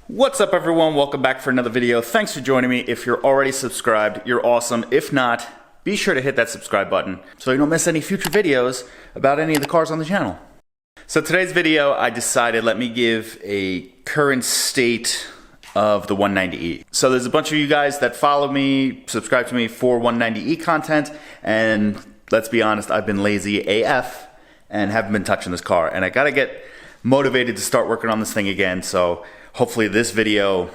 What's up everyone, welcome back for another video. Thanks for joining me. If you're already subscribed, you're awesome. If not, be sure to hit that subscribe button so you don't miss any future videos about any of the cars on the channel. So today's video, I decided let me give a current state of the 190E. So there's a bunch of you guys that follow me, subscribe to me for 190E content, and let's be honest, I've been lazy AF and haven't been touching this car, and I gotta get motivated to start working on this thing again, so hopefully this video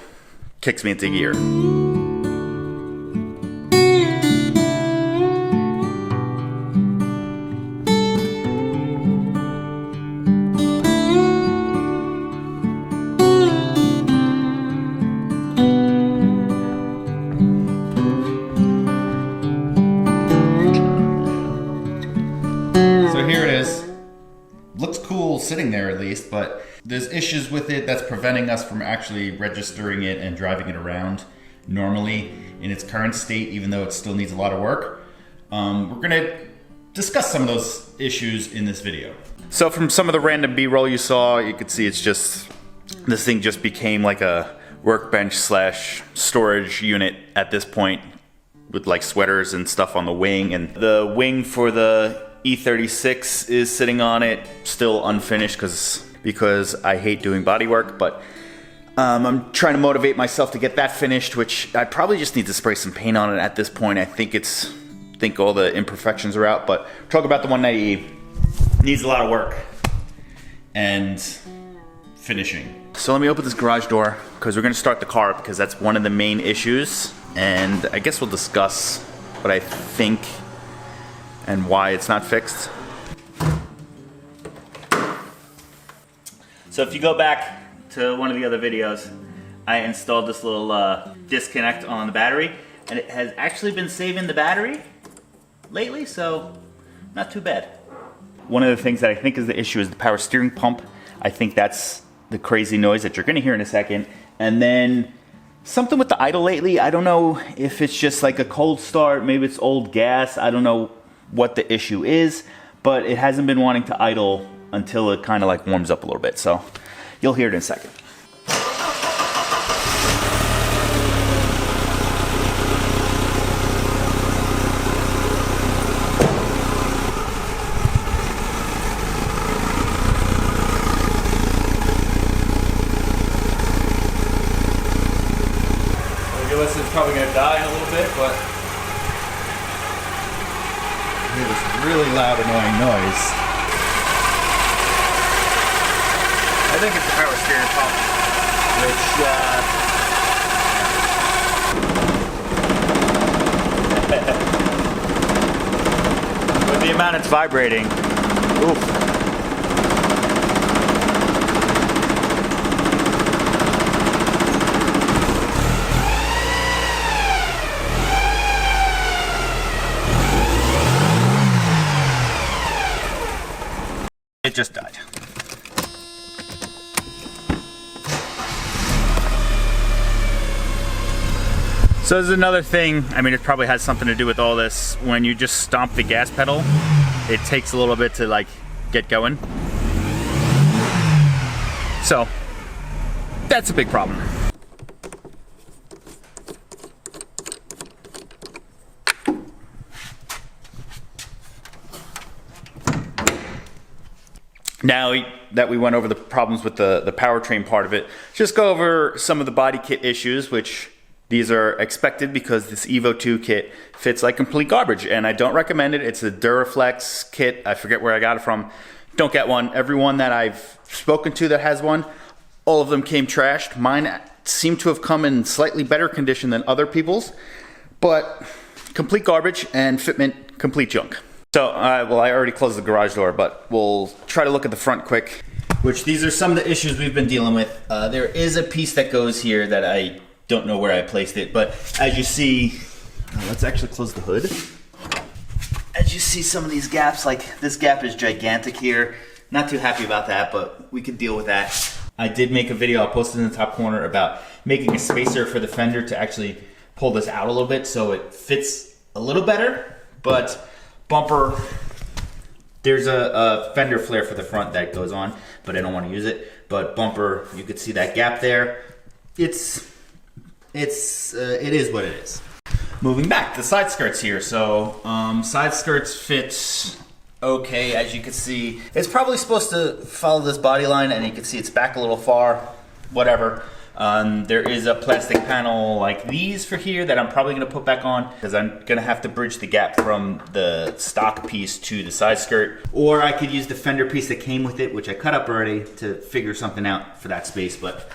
kicks me into gear. So here it is. Looks cool sitting there at least, but there's issues with it that's preventing us from actually registering it and driving it around normally in its current state, even though it still needs a lot of work. We're gonna discuss some of those issues in this video. So from some of the random B-roll you saw, you could see it's just, this thing just became like a workbench slash storage unit at this point, with like sweaters and stuff on the wing, and the wing for the E36 is sitting on it, still unfinished because I hate doing body work, but I'm trying to motivate myself to get that finished, which I probably just need to spray some paint on it at this point. I think all the imperfections are out, but talk about the 190E. Needs a lot of work and finishing. So let me open this garage door because we're gonna start the car up because that's one of the main issues, and I guess we'll discuss what I think and why it's not fixed. So if you go back to one of the other videos, I installed this little disconnect on the battery, and it has actually been saving the battery lately, so not too bad. One of the things that I think is the issue is the power steering pump. I think that's the crazy noise that you're gonna hear in a second. And then something with the idle lately, I don't know if it's just like a cold start, maybe it's old gas, I don't know what the issue is, but it hasn't been wanting to idle until it kind of like warms up a little bit. So you'll hear it in a second. This is probably going to die in a little bit, but I hear this really loud, annoying noise. I think it's the power steering pump, which, with the amount it's vibrating, oof. It just died. So there's another thing, I mean, it probably has something to do with all this. When you just stomp the gas pedal, it takes a little bit to like get going. So that's a big problem. Now that we went over the problems with the powertrain part of it, just go over some of the body kit issues, which these are expected because this EVO 2 kit fits like complete garbage, and I don't recommend it. It's a Duraflex kit. I forget where I got it from. Don't get one. Everyone that I've spoken to that has one, all of them came trashed. Mine seem to have come in slightly better condition than other people's, but complete garbage, and fitment complete junk. So, well, I already closed the garage door, but we'll try to look at the front quick, which these are some of the issues we've been dealing with. There is a piece that goes here that I don't know where I placed it, but as you see, let's actually close the hood. As you see some of these gaps, like this gap is gigantic here. Not too happy about that, but we can deal with that. I did make a video, I'll post it in the top corner, about making a spacer for the fender to actually pull this out a little bit so it fits a little better, but bumper, there's a fender flare for the front that goes on, but I don't want to use it. But bumper, you could see that gap there. it is what it is. Moving back, the side skirts here. So side skirts fit okay, as you can see. It's probably supposed to follow this body line, and you can see it's back a little far, whatever. There is a plastic panel like these for here that I'm probably gonna put back on because I'm gonna have to bridge the gap from the stock piece to the side skirt. Or I could use the fender piece that came with it, which I cut up already, to figure something out for that space, but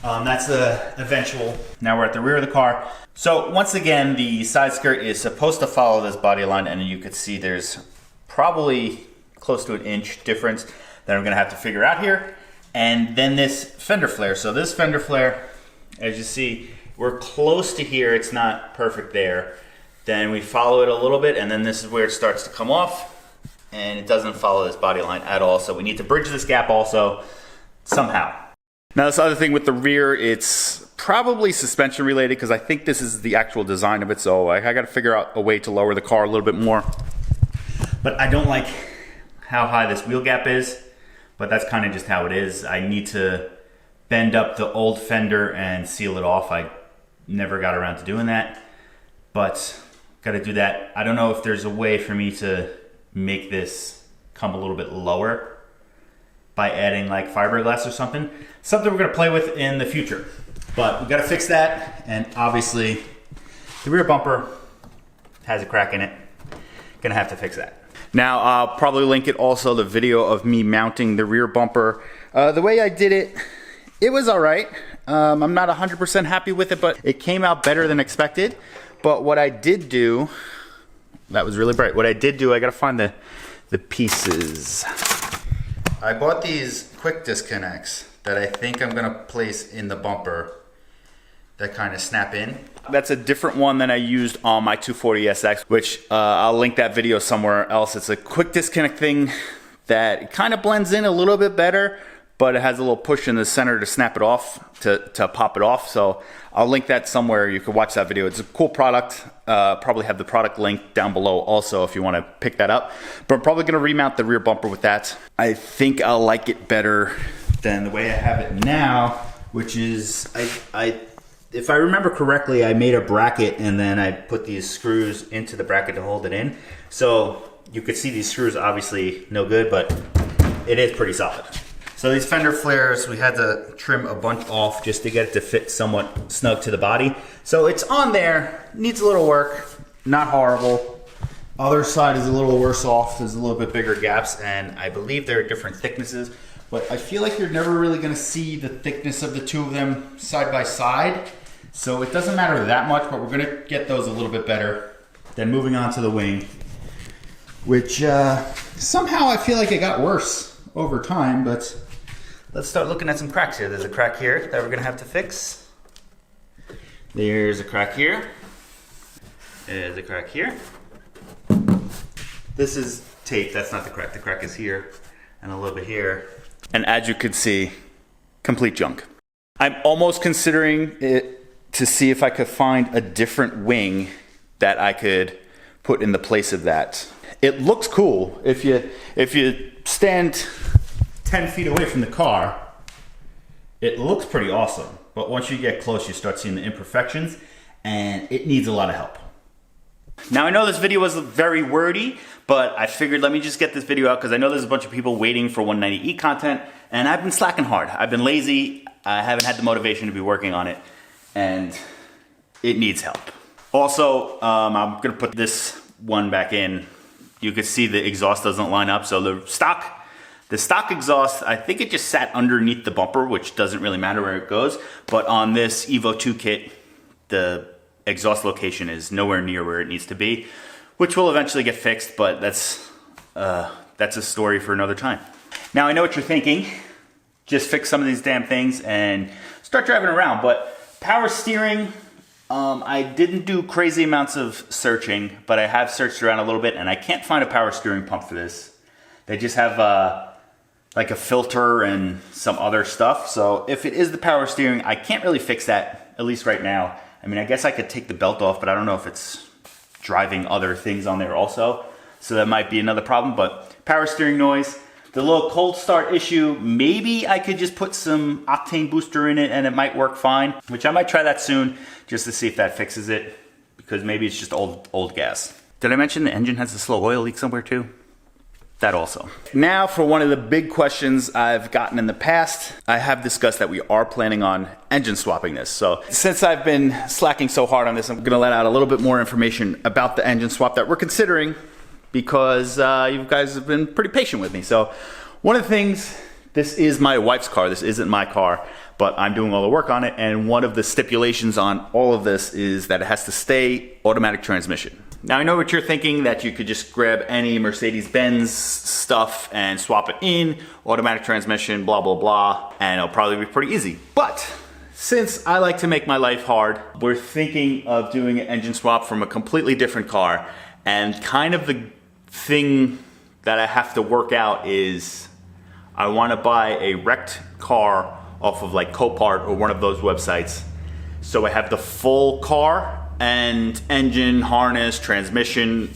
that's the eventual. Now we're at the rear of the car. So once again, the side skirt is supposed to follow this body line, and you can see there's probably close to an inch difference that I'm gonna have to figure out here. And then this fender flare. So this fender flare, as you see, we're close to here. It's not perfect there. Then we follow it a little bit, and then this is where it starts to come off, and it doesn't follow this body line at all. So we need to bridge this gap also somehow. Now this other thing with the rear, it's probably suspension related because I think this is the actual design of it. So I got to figure out a way to lower the car a little bit more. But I don't like how high this wheel gap is, but that's kind of just how it is. I need to bend up the old fender and seal it off. I never got around to doing that, but got to do that. I don't know if there's a way for me to make this come a little bit lower by adding like fiberglass or something. Something we're gonna play with in the future. But we gotta fix that, and obviously the rear bumper has a crack in it. Gonna have to fix that. Now I'll probably link it also, the video of me mounting the rear bumper. The way I did it, it was all right. I'm not 100% happy with it, but it came out better than expected. But what I did do, that was really bright. What I did do, I gotta find the pieces. I bought these quick disconnects that I think I'm gonna place in the bumper that kind of snap in. That's a different one than I used on my 240SX, which I'll link that video somewhere else. It's a quick disconnect thing that kind of blends in a little bit better, but it has a little push in the center to snap it off, to pop it off. So I'll link that somewhere. You can watch that video. It's a cool product. Probably have the product link down below also if you want to pick that up. But I'm probably going to remount the rear bumper with that. I think I'll like it better than the way I have it now, which is, if I remember correctly, I made a bracket and then I put these screws into the bracket to hold it in. So you could see these screws obviously no good, but it is pretty solid. So these fender flares, we had to trim a bunch off just to get it to fit somewhat snug to the body. So it's on there, needs a little work, not horrible. Other side is a little worse off, there's a little bit bigger gaps, and I believe they're different thicknesses, but I feel like you're never really gonna see the thickness of the two of them side by side. So it doesn't matter that much, but we're gonna get those a little bit better. Then moving on to the wing, which somehow I feel like it got worse over time, but let's start looking at some cracks here. There's a crack here that we're gonna have to fix. There's a crack here. There's a crack here. This is tape, that's not the crack. The crack is here and a little bit here. And as you can see, complete junk. I'm almost considering it to see if I could find a different wing that I could put in the place of that. It looks cool. If you stand 10 feet away from the car, it looks pretty awesome. But once you get close, you start seeing the imperfections, and it needs a lot of help. Now I know this video was very wordy, but I figured let me just get this video out because I know there's a bunch of people waiting for 190E content, and I've been slacking hard. I've been lazy. I haven't had the motivation to be working on it, and it needs help. Also, I'm gonna put this one back in. You can see the exhaust doesn't line up, so the stock exhaust, I think it just sat underneath the bumper, which doesn't really matter where it goes. But on this EVO 2 kit, the exhaust location is nowhere near where it needs to be, which will eventually get fixed, but that's a story for another time. Now I know what you're thinking. Just fix some of these damn things and start driving around. But power steering, I didn't do crazy amounts of searching, but I have searched around a little bit and I can't find a power steering pump for this. They just have like a filter and some other stuff. So if it is the power steering, I can't really fix that, at least right now. I mean, I guess I could take the belt off, but I don't know if it's driving other things on there also. So that might be another problem, but power steering noise. The little cold start issue, maybe I could just put some octane booster in it and it might work fine, which I might try that soon just to see if that fixes it, because maybe it's just old gas. Did I mention the engine has a slow oil leak somewhere too? That also. Now for one of the big questions I've gotten in the past. I have discussed that we are planning on engine swapping this. So since I've been slacking so hard on this, I'm gonna let out a little bit more information about the engine swap that we're considering, because you guys have been pretty patient with me. So one of the things, this is my wife's car, this isn't my car, but I'm doing all the work on it, and one of the stipulations on all of this is that it has to stay automatic transmission. Now I know what you're thinking, that you could just grab any Mercedes Benz stuff and swap it in, automatic transmission, blah, blah, blah, and it'll probably be pretty easy. But since I like to make my life hard, we're thinking of doing an engine swap from a completely different car, and kind of the thing that I have to work out is I want to buy a wrecked car off of like Copart or one of those websites, so I have the full car and engine, harness, transmission,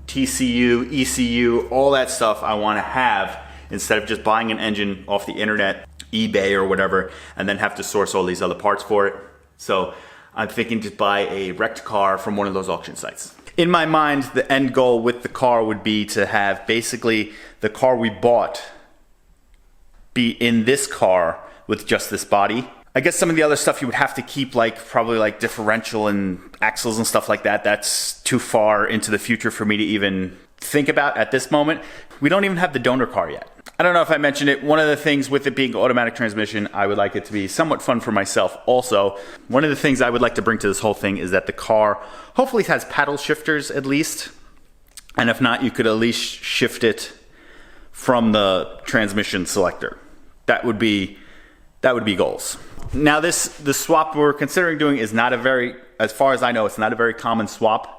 TCU, ECU, all that stuff I want to have, instead of just buying an engine off the internet, eBay or whatever, and then have to source all these other parts for it. So I'm thinking to buy a wrecked car from one of those auction sites. In my mind, the end goal with the car would be to have basically the car we bought be in this car with just this body. I guess some of the other stuff you would have to keep, like probably like differential and axles and stuff like that. That's too far into the future for me to even think about at this moment. We don't even have the donor car yet. I don't know if I mentioned it. One of the things with it being automatic transmission, I would like it to be somewhat fun for myself also. One of the things I would like to bring to this whole thing is that the car hopefully has paddle shifters at least. And if not, you could at least shift it from the transmission selector. That would be goals. Now the swap we're considering doing is not a very, as far as I know, it's not a very common swap.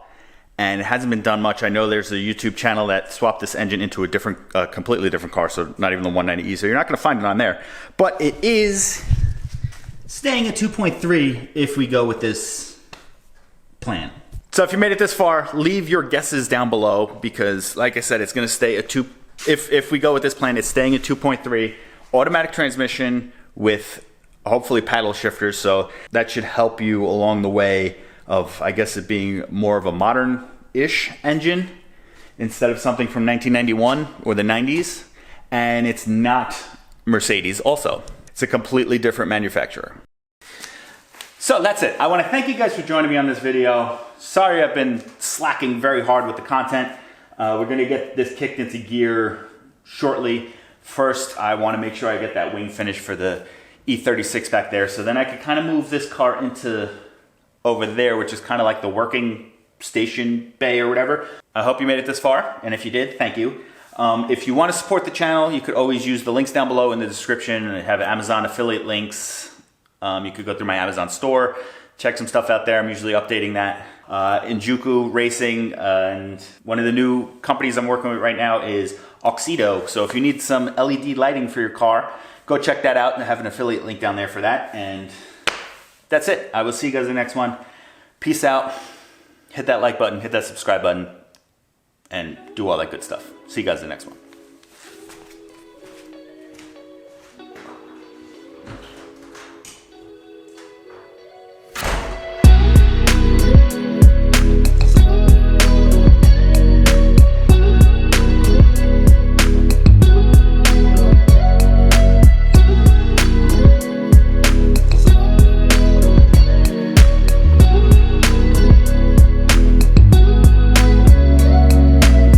And it hasn't been done much. I know there's a YouTube channel that swapped this engine into a different, completely different car, so not even the 190E, so you're not gonna find it on there. But it is staying at 2.3 if we go with this plan. So if you made it this far, leave your guesses down below, because like I said, it's gonna stay at if we go with this plan, it's staying at 2.3, automatic transmission with hopefully paddle shifters, so that should help you along the way of, I guess, it being more of a modern-ish engine instead of something from 1991 or the 90s. And it's not Mercedes also. It's a completely different manufacturer. So that's it. I want to thank you guys for joining me on this video. Sorry I've been slacking very hard with the content. We're going to get this kicked into gear shortly. First, I want to make sure I get that wing finish for the E36 back there, so then I could kind of move this car into over there, which is kind of like the working station bay or whatever. I hope you made it this far, and if you did, thank you. If you want to support the channel, you could always use the links down below in the description. I have Amazon affiliate links. You could go through my Amazon store, check some stuff out there. I'm usually updating that. Injuku Racing, and one of the new companies I'm working with right now is Oxido. So if you need some LED lighting for your car, go check that out, and I have an affiliate link down there for that. And that's it. I will see you guys in the next one. Peace out. Hit that like button, hit that subscribe button, and do all that good stuff. See you guys in the next one.